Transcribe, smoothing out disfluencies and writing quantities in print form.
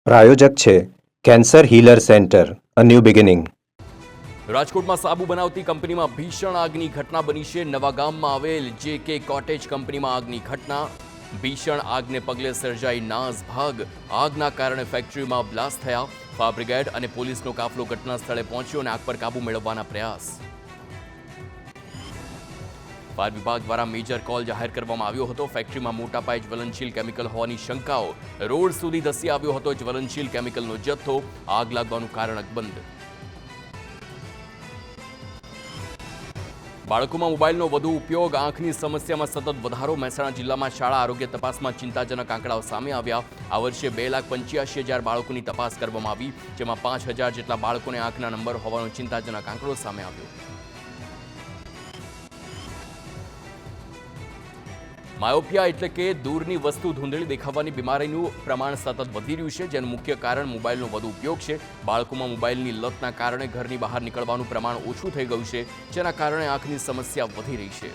પ્રાયોજક છે cancer healer centre, a new beginning. રાજકોટમાં સાબુ બનાવતી કંપનીમાં ભીષણ આગની ઘટના બની છે. નવાગામમાં આવેલ JK કોટેજ કંપનીમાં આગની ઘટના. ભીષણ આગને પગલે સર્જાઈ નાસભાગ. આગના કારણે ફેક્ટરીમાં બ્લાસ્ટ થયા. ફાયર બ્રિગેડ અને પોલીસનો કાફલો ઘટના સ્થળે પહોંચ્યો અને આગ પર કાબુ મેળવવાના પ્રયાસ. ફાયર વિભાગ દ્વારા મેજર કોલ જાહેર કરવામાં આવ્યો હતો. ફેક્ટરીમાં મોટા પાયે જ્વલનશીલ કેમિકલ હોવાની શંકાઓ. રોડ સુધી ધસી આવ્યો હતો જ્વલનશીલ કેમિકલનો જથ્થો. આગ લાગવાનું કારણ અકબંધ. બાળકોમાં મોબાઈલનો વધુ ઉપયોગ, આંખની સમસ્યામાં સતત વધારો. મહેસાણા જિલ્લામાં શાળા આરોગ્ય તપાસમાં ચિંતાજનક આંકડાઓ સામે આવ્યા. આ વર્ષે 2,85,000 બાળકોની તપાસ કરવામાં આવી, જેમાં 5,000 જેટલા બાળકોને આંખના નંબર હોવાનો ચિંતાજનક આંકડો સામે આવ્યો. માયોપિયા એટલે કે દૂરની વસ્તુ ધૂંધળી દેખાવાની બીમારીનું પ્રમાણ સતત વધી રહ્યું છે, જેનું મુખ્ય કારણ મોબાઈલનો વધુ ઉપયોગ છે. બાળકોમાં મોબાઈલની લતના કારણે ઘરની બહાર નીકળવાનું પ્રમાણ ઓછું થઈ ગયું છે, જેના કારણે આંખની સમસ્યા વધી રહી છે.